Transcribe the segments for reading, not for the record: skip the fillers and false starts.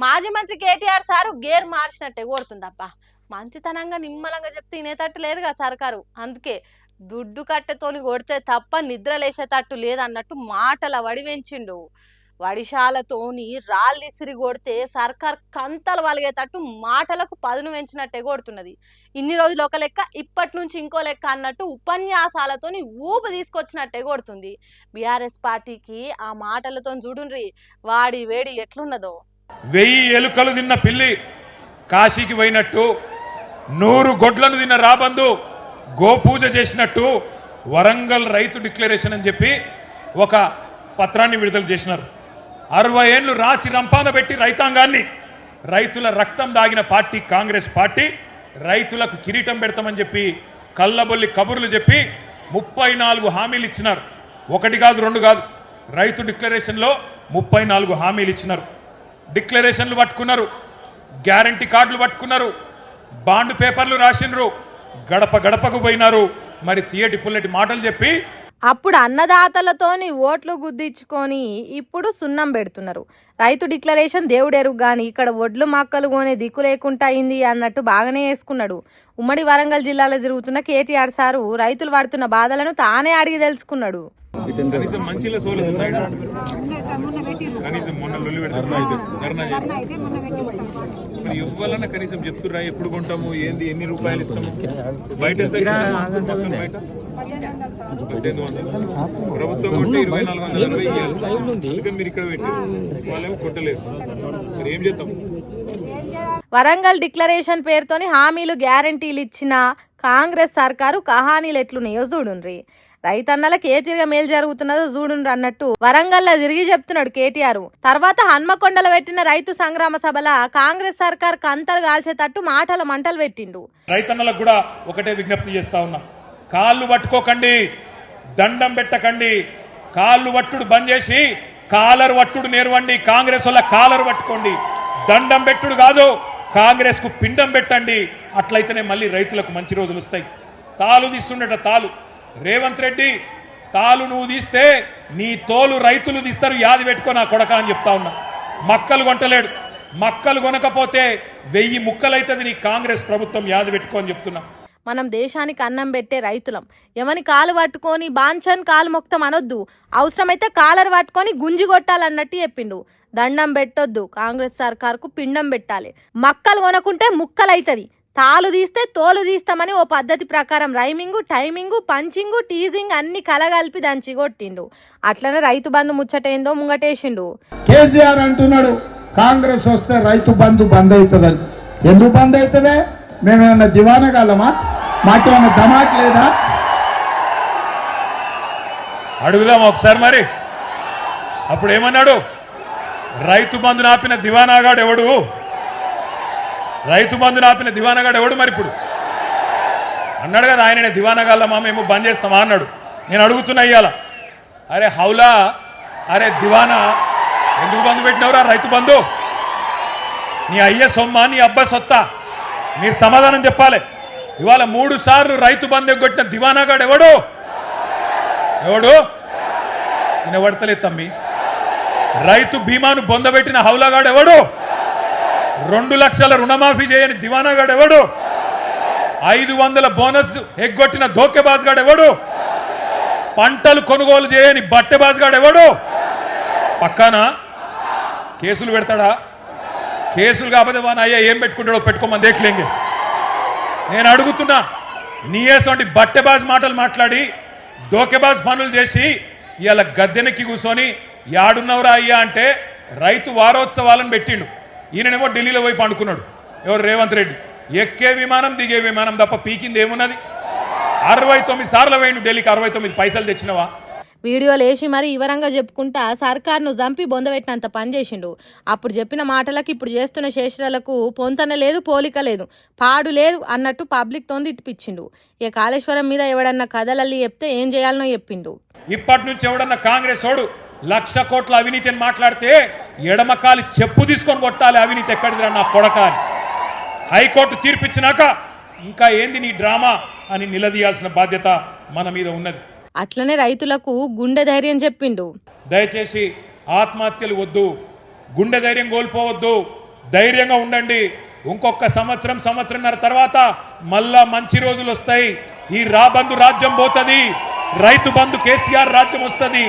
మాజీ మంత్రి KTR sir gear మార్చినట్టే కొడుతుందప్ప. మంచితనంగా నిమ్మలంగా చెప్తే వినేటట్టు లేదుగా సర్కారు. అందుకే దుడ్డు కట్టెతోని కొడితే తప్ప నిద్ర లేచేటట్టు లేదన్నట్టు మాటల వడివెంచిండు. వడిశాలతోని రాళ్ళిసిరి కొడితే సర్కార్ కంతలు వలిగేటట్టు మాటలకు పదును పెంచినట్టే కొడుతున్నది. ఇన్ని రోజులు ఒక లెక్క, ఇప్పటి నుంచి ఇంకో లెక్క అన్నట్టు ఉపన్యాసాలతోని ఊపు తీసుకొచ్చినట్టే కొడుతుంది. బీఆర్ఎస్ పార్టీకి ఆ మాటలతో చూడుండ్రి వాడి వేడి ఎట్లున్నదో. 1000 ఎలుకలు తిన్న పిల్లి కాశీకి పోయినట్టు, 100 గొడ్లను తిన్న రాబందు గోపూజ చేసినట్టు వరంగల్ రైతు డిక్లరేషన్ అని చెప్పి ఒక పత్రాన్ని విడుదల చేసినారు. 60 ఏళ్ళు రాచి రంపాన పెట్టి రైతాంగాన్ని, రైతుల రక్తం దాగిన పార్టీ కాంగ్రెస్ పార్టీ రైతులకు కిరీటం పెడతామని చెప్పి కళ్ళబొల్లి కబుర్లు చెప్పి 34 హామీలు ఇచ్చినారు. ఒకటి కాదు, రెండు కాదు. రైతు డిక్లరేషన్లో 34 హామీలు ఇచ్చినారు. డిక్లరేషన్లు పట్టుకున్నారు, గ్యారంటీ కార్డులు పట్టుకున్నారు, బాండ్ పేపర్లు రాసినరు, గడప గడపకు పోయినారు. మరి తీయటి పుల్లటి మాటలు చెప్పి అప్పుడు అన్నదాతలతోని ఓట్లు గుద్దించుకొని ఇప్పుడు సున్నం పెడుతున్నారు. రైతు డిక్లరేషన్ దేవుడెరుగు గాని ఇక్కడ ఒడ్లు మక్కలు కొనే దిక్కు లేకుండా అయింది అన్నట్టు బాగానే వేసుకున్నాడు. ఉమ్మడి వరంగల్ జిల్లాలో తిరుగుతున్న కేటీఆర్ సారు రైతులు పడుతున్న బాధలను తానే అడిగి తెలుసుకున్నాడు. కనీసం మంచిలో కనీసం మొన్న లొల్లి ధర్నా చేస్తాం మరి ఇవ్వాలన్నా కనీసం చెప్తుర్రా ఎప్పుడు కొంటాము, ఏంది, ఎన్ని రూపాయలు ఇస్తాము, బయట బయట 1800 ప్రభుత్వం కొంటే 2460 ఇవ్వాలి. మీరు ఇక్కడ పెట్టి వాళ్ళేమో కొట్టలేదు, మరి ఏం చేద్దాం? వరంగల్ డిక్లరేషన్ పేరుతోని హామీలు గ్యారంటీలు ఇచ్చిన కాంగ్రెస్ సర్కారు కహానీలు ఎట్లున్నాయో చూడుండ్రి. రైతన్నలకు ఏ తిరిగి మేలు జరుగుతున్నదో చూడుండ్రు అన్నట్టు వరంగల్లో తిరిగి చెప్తున్నాడు కేటీఆర్. తర్వాత హన్మకొండలో పెట్టిన రైతు సంగ్రామ సభల కాంగ్రెస్ సర్కార్ కంతలు కాల్చేటట్టు మాటల మంటలు పెట్టిండు. రైతన్నలకు కూడా ఒకటే విజ్ఞప్తి చేస్తా ఉన్నా, కాళ్ళు పట్టుకోకండి, దండం పెట్టకండి. కాళ్ళు వట్టుడు బంద్ చేసి కాలర్ వట్టుడు నేర్వండి. కాంగ్రెస్ వల్ల కాలర్ పట్టుకోండి, దండం పెట్టుడు కాదు, కాంగ్రెస్ కు పిండం పెట్టండి. అట్లయితేనే మళ్ళీ రైతులకు మంచి రోజులు వస్తాయి. తాలు తీస్తుండట తాలు రేవంత్ రెడ్డి, తాలు నువ్వు తీస్తే నీ తోలు రైతులు తీస్తారు, యాది పెట్టుకో నా కొడక అని చెప్తా ఉన్నా. మక్కలు కొనలేడు, మక్కలు కొనకపోతే 1000 ముక్కలైతుంది నీ కాంగ్రెస్ ప్రభుత్వం, యాది పెట్టుకో అని చెప్తున్నా. మనం దేశానికి అన్నం పెట్టే రైతులం. ఎవని కాలు పట్టుకొని బాంఛన్ కాలు మొక్తం అనొద్దు, అవసరమైతే కాలర్ పట్టుకొని గుంజి కొట్టాలన్నట్టు చెప్పిండు. దండం పెట్టొద్దు, కాంగ్రెస్ సర్కార్కు పిండం పెట్టాలి. మక్కలు కొనకుంటే ముక్కలైతుంది, తాలు తీస్తే తోలు తీస్తామని ఓ పద్ధతి ప్రకారం రైమింగు, టైమింగు, పంచింగు, టీజింగ్ అన్ని కలగలిపి దంచి కొట్టిండు. అట్లనే రైతు బంధు ముచ్చటేందో ముంగటేసిండు. కేసీఆర్ అంటున్నాడు కాంగ్రెస్ వస్తే రైతు బంధు బంద్ అవుతుందని. ఎందుకు బంద్ అవుతుందే? మేమేమన్నా దివానగాలమా? మాకేమన్నా దమాక్ లేదా? అడుగుదాం ఒకసారి. మరి అప్పుడు ఏమన్నాడు? రైతు బంధు నాపిన దివానాగాడు ఎవడు? రైతు బంధు నాపిన దివానాగాడు ఎవడు? మరి ఇప్పుడు అన్నాడు కదా ఆయననే, దివానాగాళ్ళమా మేము బంద్ చేస్తామా అన్నాడు. నేను అడుగుతున్నా ఇయ్యాల, అరే హౌలా, అరే దివానా, ఎందుకు బంధు పెట్టినవరా రైతు బంధు? నీ అయ్య సొమ్మ, నీ అబ్బా సొత్తా? మీరు సమాధానం చెప్పాలి. ఇవాళ 3 సార్లు రైతు బంధు ఎగ్గొట్టిన దివానాగాడు ఎవడు? ఎవడు? నేను పడతలేదు తమ్మి. రైతు బీమాను బొందబెట్టిన హౌలాగాడు ఎవడు? 2 లక్షల రుణమాఫీ చేయని దివానాగాడు ఎవడు? 500 బోనస్ ఎగ్గొట్టిన ధోకేబాజ్గాడు ఎవడు? పంటలు కొనుగోలు చేయని బట్టెబాజ్గాడు ఎవడు? పక్కానా కేసులు పెడతాడా? కేసులు కాకపోతే వాన అయ్యా ఏం పెట్టుకుంటాడో పెట్టుకోమని దేఖలేంగే. నేను అడుగుతున్నా, నీయేసంటి బట్టెబాజ్ మాటలు మాట్లాడి ధోకేబాజ్ పనులు చేసి ఇవాళ గద్దెనెక్కి కూర్చొని యాడున్నవరా అయ్యా అంటే రైతు వారోత్సవాలను పెట్టిండు. ఈయననేమో ఢిల్లీలో పోయి పండుకున్నాడు. ఎవరు? రేవంత్ రెడ్డి. ఎక్కే విమానం దిగే విమానం తప్ప పీకింది ఏమున్నది? 69 సార్లు పోయిండు ఢిల్లీకి, 69 పైసలు తెచ్చినవా? వీడియోలు వేసి మరి వివరంగా చెప్పుకుంటా సర్కార్ను చంపి బొందబెట్టినంత పని చేసిండు. అప్పుడు చెప్పిన మాటలకు ఇప్పుడు చేస్తున్న శేషరాలకు పొంతన లేదు, పోలిక లేదు, పాడు లేదు అన్నట్టు పబ్లిక్ తోంది ఇట్టిపించిండు. ఇక కాళేశ్వరం మీద ఎవడన్నా కథలల్లి చెప్తే ఏం చేయాలనో చెప్పిండు. ఇప్పటి నుంచి ఎవడన్నా కాంగ్రెస్ వాడు 1,00,000 కోట్ల అవినీతి అని మాట్లాడితే ఎడమకాలి చెప్పు తీసుకొని కొట్టాలి. అవినీతి ఎక్కడిదిరా నా కొడక అని హైకోర్టు తీర్పిచ్చినాక ఇంకా ఏంది నీ డ్రామా అని నిలదీయాల్సిన బాధ్యత మన మీద ఉన్నది. అట్లనే రైతులకు గుండె ధైర్యం చెప్పిండు. దయచేసి ఆత్మహత్యలు వద్దు, గుండె ధైర్యం కోల్పోవద్దు, ధైర్యంగా ఉండండి. ఇంకొక సంవత్సరంన్నర తర్వాత మళ్ళా మంచి రోజులు వస్తాయి. ఈ రాబందు రాజ్యం పోతుంది, రైతు బంధు కేసీఆర్ రాజ్యం వస్తుంది.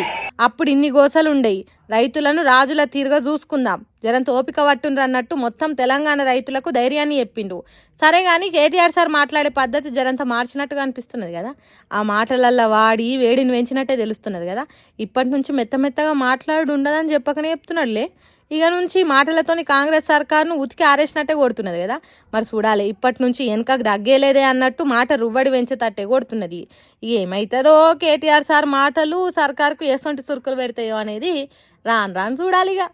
అప్పుడు ఇన్ని గోసలుండయి. రైతులను రాజుల తీరుగా చూసుకుందాం, జరంత ఓపిక పట్టుండ్రు అన్నట్టు మొత్తం తెలంగాణ రైతులకు ధైర్యాన్ని చెప్పిండు. సరే కానీ కేటీఆర్ సార్ మాట్లాడే పద్ధతి జరంత మార్చినట్టుగా అనిపిస్తున్నది కదా. ఆ మాటలల్లో వాడి వేడిని పెంచినట్టే తెలుస్తున్నది కదా. ఇప్పటి నుంచి మెత్తగా మాట్లాడు ఉండదని చెప్పకనే చెప్తున్నాడులే. ఇక నుంచి మాటలతోని కాంగ్రెస్ సర్కారును ఉతికి ఆరేసినట్టే కొడుతున్నది కదా. మరి చూడాలి, ఇప్పటి నుంచి వెనకకు తగ్గేలేదే అన్నట్టు మాట రువ్వడి పెంచేటట్టే కొడుతున్నది. ఏమవుతుందో కేటీఆర్ సార్ మాటలు సర్కారుకు ఎసొంటి సురుకులు పెడతాయో అనేది రాను చూడాలిగా.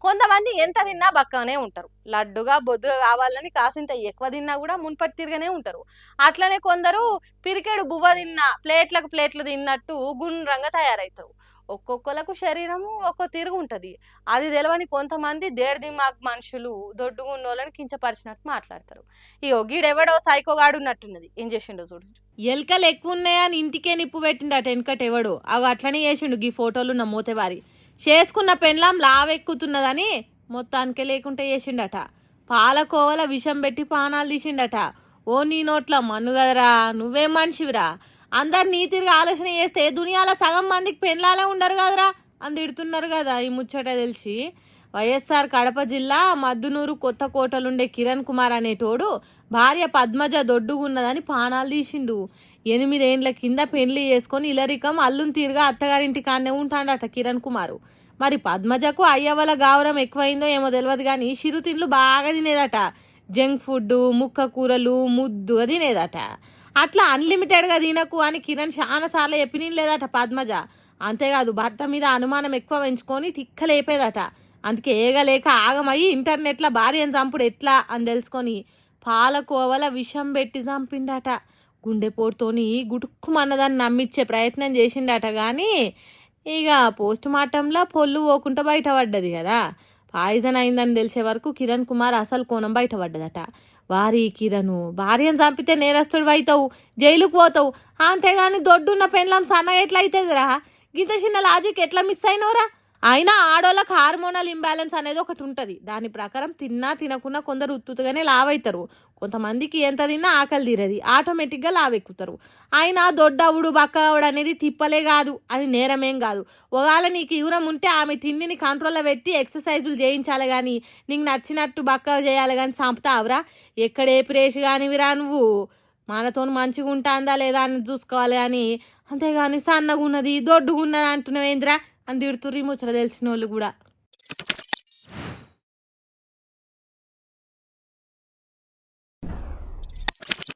కొంతమంది ఎంత తిన్నా బక్కగానే ఉంటారు. లడ్డుగా బొద్దుగా కావాలని కాసింత ఎక్కువ తిన్నా కూడా మున్పటి తిరగనే ఉంటారు. అట్లనే కొందరు పిరికెడు బువ్వ తిన్నా ప్లేట్లు తిన్నట్టు గుండ్రంగా తయారవుతారు. ఒక్కొక్కలకు శరీరము ఒక్కో తిరుగు ఉంటుంది. అది తెలవని కొంతమంది దేడ్ దిమాగ్ మనుషులు దొడ్డుగున్నోళ్ళని కించపరిచినట్టు మాట్లాడతారు. ఈ ఒగీడెవడో సైకోగాడు ఉన్నట్టున్నది. ఏం చేసిండో చూడు. ఎలుకలు ఎక్కువ ఉన్నాయని ఇంటికే నిప్పు పెట్టిండట వెనకటెవడో. అవి అట్లనే చేసిండు. ఈ ఫోటోలు ఉన్న మోతేవారి చేసుకున్న పెండ్లాం లావెక్కుతున్నదని మొత్తానికే లేకుంటే చేసిండట. పాలకోవల విషం పెట్టి పానాలు తీసిండట. ఓ నీ నోట్ల మన్ను కదరా, నువ్వేం మనిషివిరా, అందరు నీ తిరిగి ఆలోచన చేస్తే దునియాలో సగం మందికి పెండ్లాలే ఉండరు కదరా అని తిడుతున్నారు కదా. ఈ ముచ్చట తెలిసి వైఎస్ఆర్ కడప జిల్లా మద్దునూరు కొత్త కోటలుండే కిరణ్ కుమార్ అనేటోడు భార్య పద్మజ దొడ్డుగున్నదని పానాలు తీసిండు. 8 ఏండ్ల కింద పెళ్లి చేసుకొని ఇలరికం అల్లుని తీరుగా అత్తగారింటి కాన్నే ఉంటాడట కిరణ్ కుమారు. మరి పద్మజకు అయ్యవల గౌరవం ఎక్కువైందో ఏమో తెలియదు కానీ చిరుతిండ్లు బాగా తినేదట. జంక్ ఫుడ్, ముక్క కూరలు ముద్దుగా తినేదట. అట్లా అన్లిమిటెడ్గా తినకు అని కిరణ్ చాలా సార్లు చెప్పినలేదట పద్మజ. అంతేకాదు భర్త మీద అనుమానం ఎక్కువ పెంచుకొని తిక్కలేపేదట. అందుకే ఏగలేక ఆగమయ్యి ఇంటర్నెట్లో భార్యను చంపుడు ఎట్లా అని తెలుసుకొని పాలకోవల విషం పెట్టి చంపిండట. గుండెపోటుతోని గుటుక్కుమన్నదాన్ని నమ్మించే ప్రయత్నం చేసిండట. కానీ ఇక పోస్ట్ మార్టంలో పొల్లు పోకుండా బయటపడ్డది కదా. పాయిజన్ అయిందని తెలిసే వరకు కిరణ్ కుమార్ అసలు కోణం బయటపడ్డదట. వారి కిరణ్ భార్యను చంపితే నేరస్తుడు అవుతావు, జైలుకు పోతావు. అంతేగాని దొడ్డున్న పెండ్లం సన్న ఎట్లా అవుతుందిరా? గింత చిన్న లాజిక్ ఎట్లా మిస్ అయినవరా? అయినా ఆడోళ్ళకి హార్మోనల్ ఇంబ్యాలెన్స్ అనేది ఒకటి ఉంటుంది. దాని ప్రకారం తిన్నా తినకున్నా కొందరు ఉత్తుగానే లావవుతారు. కొంతమందికి ఎంత తిన్నా ఆకలి తీరది, ఆటోమేటిక్గా లావెక్కుతారు. అయినా దొడ్డవుడు బక్కవుడు అనేది తిప్పలే కాదు, అది నేరమేం కాదు. ఒకవేళ నీకు యూరం ఉంటే ఆమె తిండిని కంట్రోల్లో పెట్టి ఎక్సర్సైజులు చేయించాలి కానీ నీకు నచ్చినట్టు బక్క చేయాలి కానీ చంపుతావురా? ఎక్కడే ప్రేసి కానివిరా నువ్వు. మనతో మంచిగా ఉంటుందా లేదా అని చూసుకోవాలి కానీ అంతేగాని సన్నగున్నది దొడ్డుగున్నది అంటున్నావేంద్రా అని తిడుతుర్రు ముచ్చట తెలిసిన వాళ్ళు కూడా.